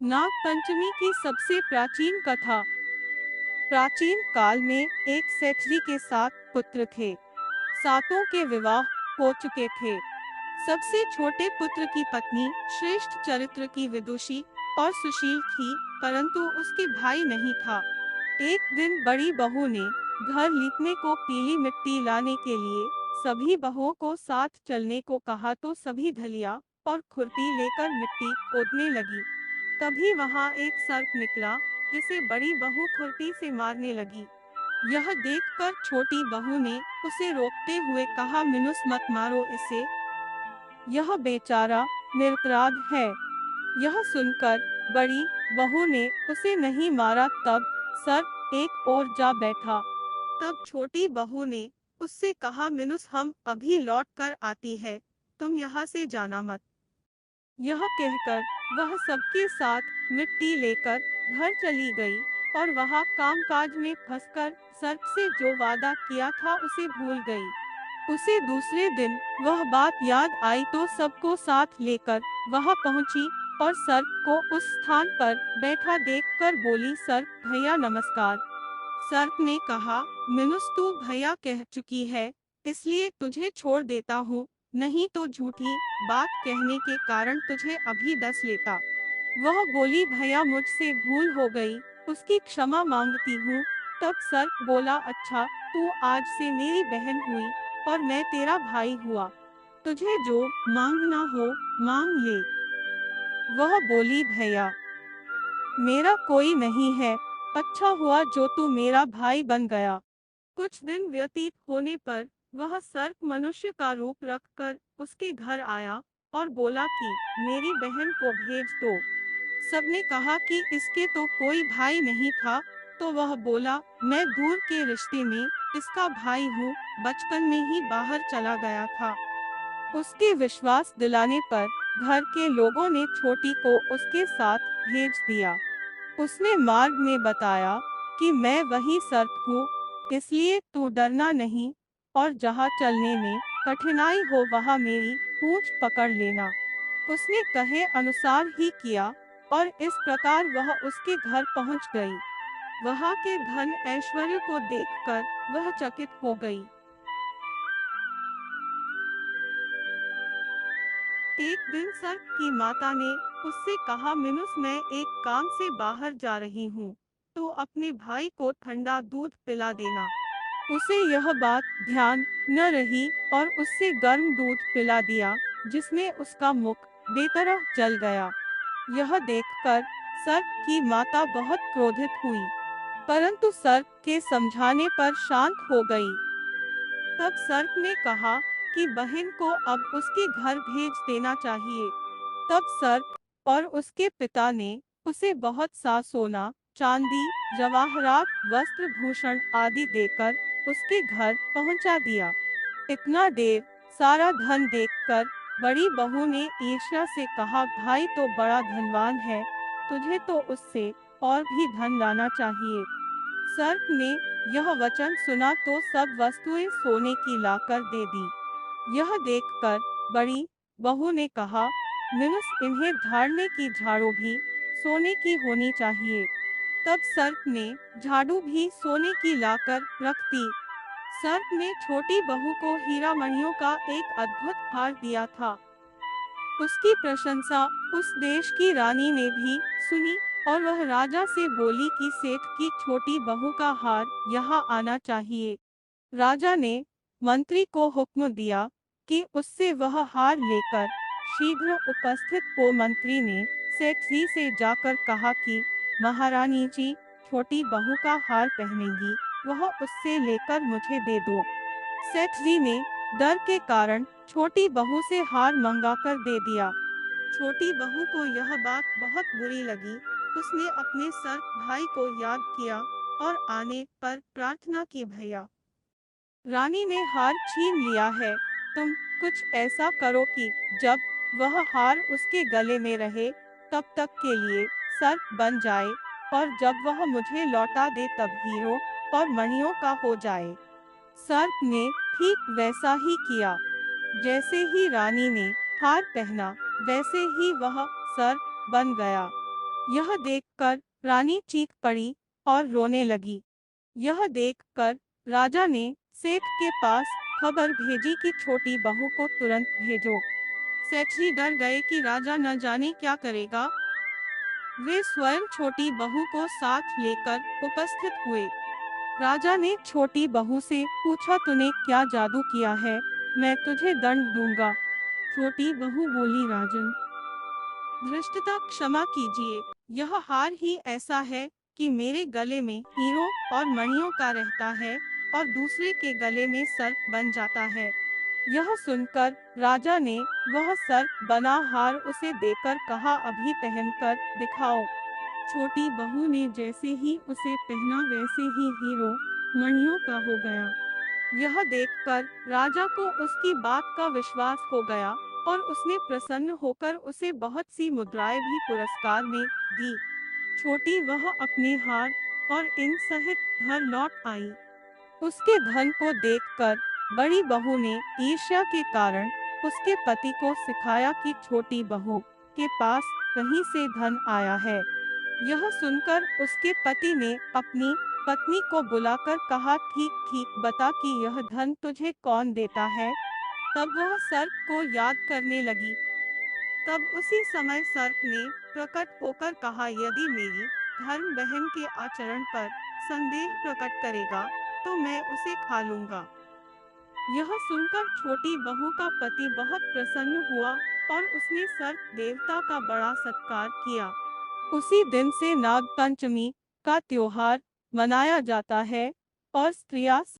नाग पंचमी की सबसे प्राचीन कथा। प्राचीन काल में एक सेठजी के 7 पुत्र थे। सातों के विवाह हो चुके थे। सबसे छोटे पुत्र की पत्नी श्रेष्ठ चरित्र की विदुषी और सुशील थी, परंतु उसके भाई नहीं था। एक दिन बड़ी बहू ने घर लीपने को पीली मिट्टी लाने के लिए सभी बहुओं को साथ चलने को कहा, तो सभी धलिया और खुरपी लेकर मिट्टी खोदने लगी। तभी वहां एक सर्प निकला, जिसे बड़ी बहू खुरपी से मारने लगी। यह देखकर छोटी बहू ने उसे रोकते हुए कहा, मिनुस मत मारो इसे, यह बेचारा निरपराध है। यह सुनकर बड़ी बहू ने उसे नहीं मारा। तब सर्प एक ओर जा बैठा। तब छोटी बहू ने उससे कहा, मिनुस हम अभी लौट कर आती है, तुम यहाँ से जाना मत। यह कहकर वह सबके साथ मिट्टी लेकर घर चली गई और वहाँ कामकाज में फंसकर सर्प से जो वादा किया था उसे भूल गई। उसे दूसरे दिन वह बात याद आई तो सबको साथ लेकर वहां पहुंची और सर्प को उस स्थान पर बैठा देखकर बोली, सर्प भैया नमस्कार। सर्प ने कहा, मिनुस तू भैया कह चुकी है, इसलिए तुझे छोड़ देता हूँ, नहीं तो झूठी बात कहने के कारण तुझे अभी डस लेता। वह बोली, भैया मुझसे भूल हो गई, उसकी क्षमा मांगती हूँ। तब सर्प बोला, अच्छा, तू आज से मेरी बहन हुई और मैं तेरा भाई हुआ, तुझे जो मांगना हो मांग ले। वह बोली, भैया मेरा कोई नहीं है, अच्छा हुआ जो तू मेरा भाई बन गया। कुछ दिन व्यतीत होने पर वह सर्प मनुष्य का रूप रखकर उसके घर आया और बोला कि मेरी बहन को भेज दो। सबने कहा कि इसके तो कोई भाई नहीं था, तो वह बोला, मैं दूर के रिश्ते में इसका भाई हूँ, बचपन में ही बाहर चला गया था। उसके विश्वास दिलाने पर घर के लोगों ने छोटी को उसके साथ भेज दिया। उसने मार्ग में बताया कि मैं वही सर्प हूँ, इसलिए तू डरना नहीं और जहाँ चलने में कठिनाई हो वहाँ मेरी पूंछ पकड़ लेना। उसने कहे अनुसार ही किया और इस प्रकार वह उसके घर पहुँच गई। वहाँ के धन ऐश्वर्य को देखकर वह चकित हो गई। एक दिन सर्प की माता ने उससे कहा, मिनुस मैं एक काम से बाहर जा रही हूँ, तो अपने भाई को ठंडा दूध पिला देना। उसे यह बात ध्यान न रही और उससे गर्म दूध पिला दिया, जिसमें उसका मुख बेतरह जल गया। यह देखकर सर्प की माता बहुत क्रोधित हुई, परंतु सर्प के समझाने पर शांत हो गई। तब सर्प ने कहा कि बहन को अब उसके घर भेज देना चाहिए। तब सर्प और उसके पिता ने उसे बहुत सा सोना, चांदी, जवाहरात, वस्त्र, भूषण आदि देकर उसके घर पहुंचा दिया। इतना ढेर सारा धन देखकर बड़ी बहू ने ईर्ष्या से कहा, भाई तो बड़ा धनवान है, तुझे तो उससे और भी धन लाना चाहिए। सर्प ने यह वचन सुना तो सब वस्तुएं सोने की लाकर दे दी। यह देखकर बड़ी बहू ने कहा, मिनुस इन्हें झाड़ने की झाड़ू भी सोने की होनी चाहिए। तब सर्प ने झाड़ू भी सोने की लाकर रख दी। सर्प ने छोटी बहू को हीरा मणियों का एक अद्भुत हार दिया था। उसकी प्रशंसा उस देश की रानी ने भी सुनी और वह राजा से बोली कि सेठ की छोटी बहू का हार यहाँ आना चाहिए। राजा ने मंत्री को हुक्म दिया कि उससे वह हार लेकर शीघ्र उपस्थित हो। मंत्री ने सेठ जी से जाकर कहा कि महारानी जी छोटी बहू का हार पहनेंगी, वह उससे लेकर मुझे दे दो। सेठ जी ने डर के कारण छोटी बहू से हार मंगाकर दे दिया। छोटी बहू को यह बात बहुत बुरी लगी। उसने अपने सर्प भाई को याद किया और आने पर प्रार्थना की, भैया रानी ने हार छीन लिया है, तुम कुछ ऐसा करो कि जब वह हार उसके गले में रहे तब तक के लिए सर्प बन जाए और जब वह मुझे लौटा दे तब हीरो और मणियों का हो जाए। सर्प ने ठीक वैसा ही किया। जैसे ही रानी ने हार पहना, वैसे ही वह सर्प बन गया। यह देखकर रानी चीख पड़ी और रोने लगी। यह देखकर राजा ने सेठ के पास खबर भेजी कि छोटी बहू को तुरंत भेजो। सेठजी डर गए कि राजा न जाने क्या करेगा। वे स्वयं छोटी बहू को साथ लेकर उपस्थित हुए। राजा ने छोटी बहू से पूछा, तूने क्या जादू किया है? मैं तुझे दंड दूंगा। छोटी बहू बोली, राजन, धृष्टता क्षमा कीजिए। यह हार ही ऐसा है कि मेरे गले में हीरो और मणियों का रहता है और दूसरे के गले में सर्प बन जाता है। यह सुनकर राजा ने वह सर्प बना हार उसे देकर कहा, अभी पहनकर दिखाओ। छोटी बहू ने जैसे ही उसे पहना वैसे ही हीरो मणियों का हो गया। यह देखकर राजा को उसकी बात का विश्वास हो गया और उसने प्रसन्न होकर उसे बहुत सी मुद्राएं भी पुरस्कार में दी। छोटी वह अपने हार और इन सहित घर लौट आई। उसके धन को देखकर बड़ी बहू ने ईर्ष्या के कारण उसके पति को सिखाया कि छोटी बहू के पास कहीं से धन आया है। यह सुनकर उसके पति ने अपनी पत्नी को बुलाकर कहा, ठीक ठीक बता कि यह धन तुझे कौन देता है। तब वह सर्प को याद करने लगी। तब उसी समय सर्प ने प्रकट होकर कहा, यदि मेरी धर्म बहन के आचरण पर संदेह प्रकट करेगा तो मैं उसे खा लूंगा। यह सुनकर छोटी बहू का पति बहुत प्रसन्न हुआ और उसने सर्प देवता का बड़ा सत्कार किया। उसी दिन से नाग पंचमी का त्योहार मनाया जाता है और स्त्रियां